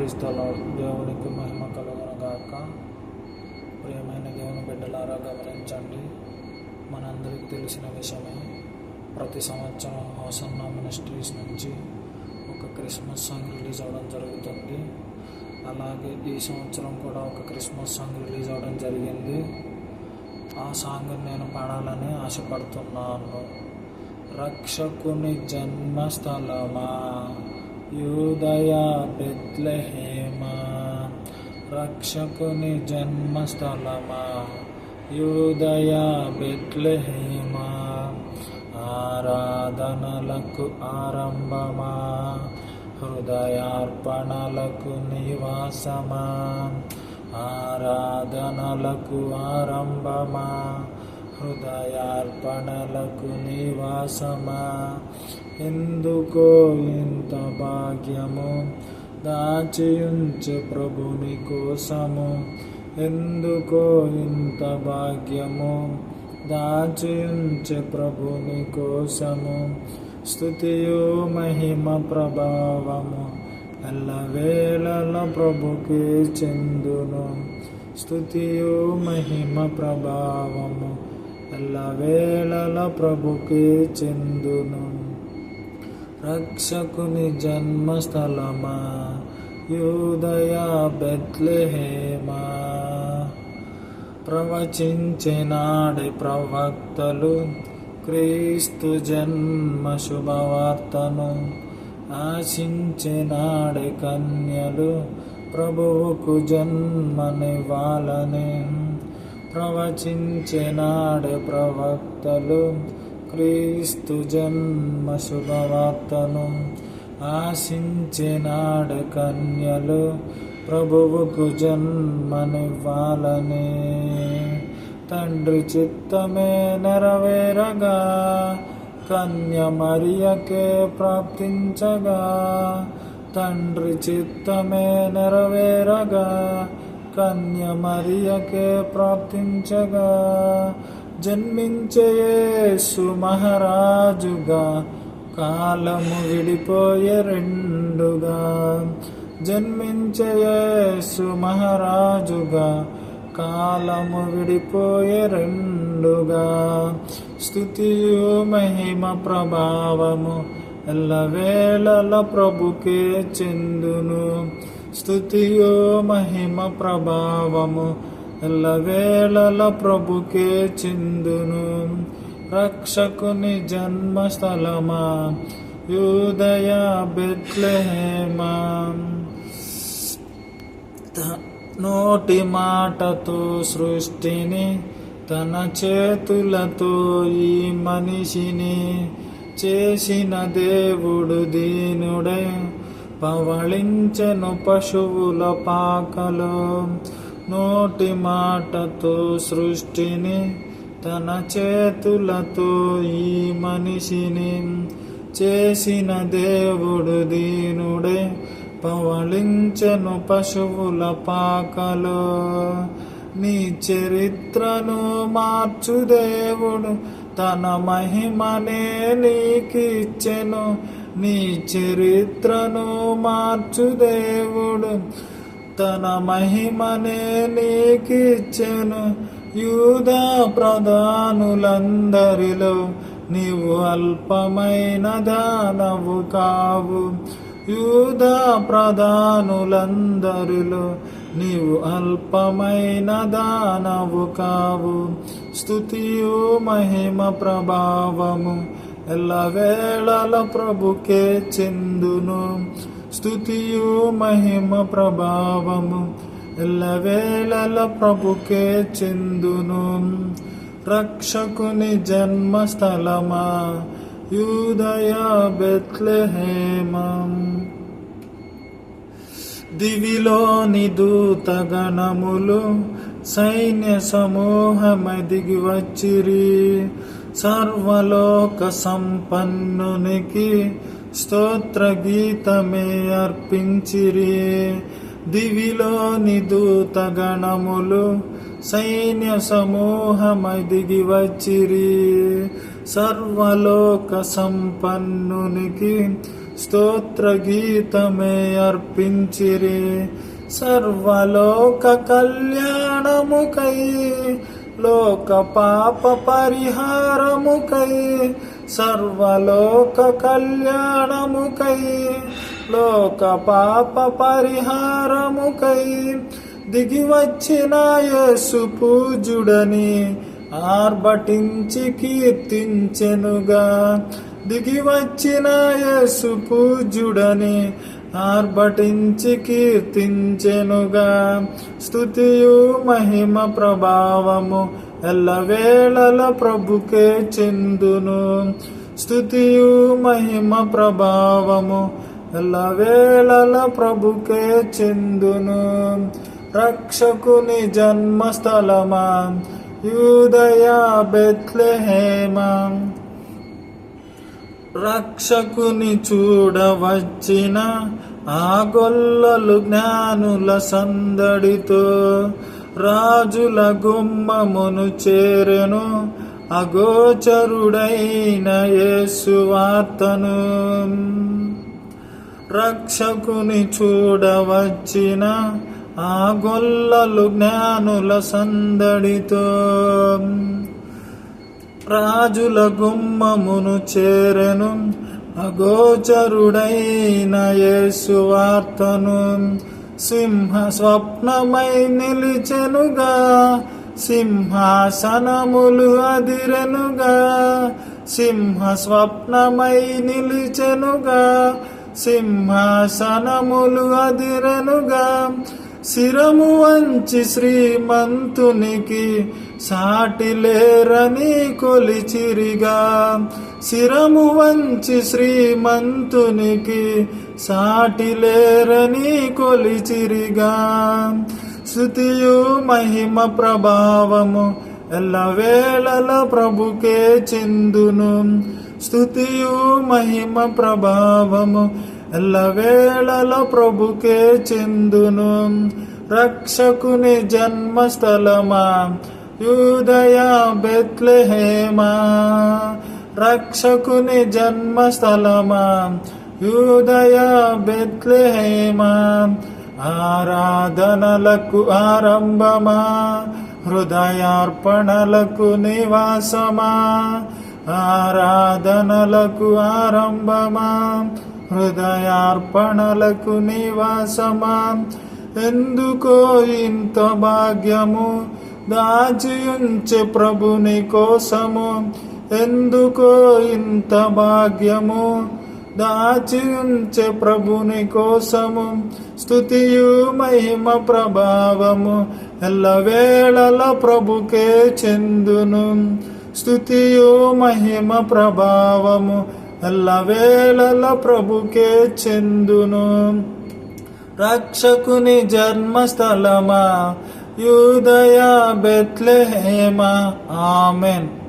Praise the lord. దేవునికి మహిమ కలుగును గాక. ప్రియమైన దేవుని బిడ్డలారా గమనించండి, మనందరికీ తెలిసిన విషయమే. ప్రతి సంవత్సరం హోసన్నా మినిస్ట్రీస్ నుంచి ఒక క్రిస్మస్ సాంగ్ రిలీజ్ అవ్వడం జరుగుతుంది. అలాగే ఈ సంవత్సరం కూడా ఒక క్రిస్మస్ సాంగ్ రిలీజ్ అవ్వడం జరిగింది. ఆ సాంగ్ నేను పాడాలని ఆశపడుతున్నాను. రక్షకుని జన్మస్థలమా యూదయా బెత్లెహేమా, రక్షకుని జన్మస్థలమా యూదయా బెత్లెహేమా, ఆరాధనలకు ఆరంభమా హృదయార్పణలకు నివాసమా, ఆరాధనలకు ఆరంభమా హృదయార్పణలకు నివాసమా. ఎందుకో ఇంత భాగ్యము దాచియుంచే ప్రభుని కోసము, ఎందుకో ఇంత భాగ్యము దాచియుంచే ప్రభుని కోసము. స్తుతియు మహిమ ప్రభావము ఎల్లవేళల ప్రభుకే చెందును, స్తుతియు మహిమ ప్రభావము ఎల్లవేళల ప్రభుకే చెందును. రక్షకుని జన్మస్థలమా యూదయా బెత్లెహేమా, ప్రవచించినాడే ప్రవక్తలు క్రీస్తు జన్మ శుభవార్తను, ఆశించినాడే కన్యలు ప్రభువుకు జన్మనివ్వాలని. ప్రవచించినాడే ప్రవక్తలు క్రీస్తు జన్మ శుభవార్తను, ఆశించినాడే కన్యలు ప్రభువుకు జన్మనివ్వాలని. తండ్రి చిత్తమే నెరవేరగా కన్య మరియకే ప్రాప్తించగా, తండ్రి చిత్తమే నెరవేరగా కన్య మరియకే ప్రాప్తించగా, జన్మించే యేసు మహారాజుగా కాలము విడిపోయే రెండుగా, జన్మించే యేసు మహారాజుగా కాలము విడిపోయే రెండుగా. స్తుతియు మహిమ ప్రభావము ఎల్లవేళల ప్రభుకే చెందును, స్తుతియు మహిమ ప్రభావము ఎల్లవేళల ప్రభుకే చెందును. రక్షకుని జన్మస్థలమా యూదయా బెత్లెహేమా, నోటి మాటతో సృష్టిని తన చేతులతో ఈ మనిషిని చేసిన దేవుడు దీనుడై పవళించెను పశువుల పాకలో. నోటి మాటతో సృష్టిని తన చేతులతో ఈ మనిషిని చేసిన దేవుడు దీనుడే పవళించెను పశువుల పాకలో. నీ చరిత్రను మార్చు దేవుడు తన మహిమనే నీకిచ్చెను, నీ చరిత్రను మార్చు దేవుడు తన మహిమనే నీకిచ్చెను. యూదా ప్రధానులందరిలో నీవు అల్పమైన దానవు కావు, యూదా ప్రధానులందరిలో నీవు అల్పమైన దానవు కావు. స్తుతియు మహిమ ప్రభావము ఎల్లవేళల ప్రభుకే చెందును, స్తుతియు మహిమ ప్రభావము ఎల్లవేళల ప్రభుకే చెందును. రక్షకుని జన్మస్థలమా యూదయా బెత్లెహేమా, దివిలోని దూతగణములు సైన్య సమూహమై దిగి వచ్చిరి, సర్వలోక సంపన్నునికి స్తోత్ర గీతమే అర్పించిరి. దివిలోని దూతగణములు సైన్య సమూహమై దిగి వచ్చిరి, సర్వలోక సంపన్నునికి స్తోత్ర గీతమే అర్పించిరి. సర్వలోక కళ్యాణముకై, లోక పాప పరిహారముకై, సర్వలోక కళ్యాణముకై, లోక పాప పరిహారముకై దిగి వచ్చిన యేసు పూజుడని ఆర్భటించి కీర్తించెనుగా. దిగి వచ్చిన యేసు పూజుడని ఆర్భటించి కీర్తించెనుగా. స్తుతియు మహిమ ప్రభావము ఎల్లవేళల ప్రభుకే చెందును. స్తుతియు మహిమ ప్రభావము ఎల్లవేళల ప్రభుకే చెందును. రక్షకుని జన్మస్థలమా యూదయా బెత్లెహేమా, రక్షకుని చూడవచ్చిన ఆ గొల్లలు జ్ఞానుల సందడితో రాజుల గుమ్మమును చేరెను అగోచరుడైన యేసు వార్తను. రక్షకుని చూడవచ్చిన ఆ గొల్లలు జ్ఞానుల సందడితో రాజుల గుమ్మమును చేరెను అగోచరుడైన యేసు వార్తను. సింహ స్వప్నమై నిలిచెనుగా, సింహాసనములు అదిరెనుగా. సింహ స్వప్నమై నిలిచెనుగా, సింహాసనములు అదిరెనుగా. శిరము వంచి శ్రీమంతునికి సాటి లేరని కొలిచిరిగా. శిరము వంచి శ్రీమంతునికి సాటి లేరని కొలిచిరిగా. స్తుతియు మహిమ ప్రభావము ఎల్లవేళల ప్రభుకే చెందును. స్తుతియు మహిమ ప్రభావము ఎల్లవేళల ప్రభుకే చెందును. రక్షకుని జన్మస్థలమా యూదయా బెత్లెహేమా, రక్షకుని జన్మస్థలమా యూదయా బెత్లెహేమా. ఆరాధనలకు ఆరంభమా, హృదయార్పణలకు నివాసమా. ఆరాధనలకు ఆరంభమా, హృదయార్పణలకు నివాసమా. ఎందుకో ఇంత భాగ్యము దాచియుంచె ప్రభుని కోసము. ఎందుకో ఇంత భాగ్యము దాచియుంచె ప్రభుని కోసము. స్తుతియు మహిమ ప్రభావము ఎల్లవేళల ప్రభుకే చెందును. స్తుతియు మహిమ ప్రభావము ఎల్లవేళల ప్రభుకే చెందును. రక్షకుని జన్మస్థలమా యూదయా బెత్లెహేమా. ఆమెన్.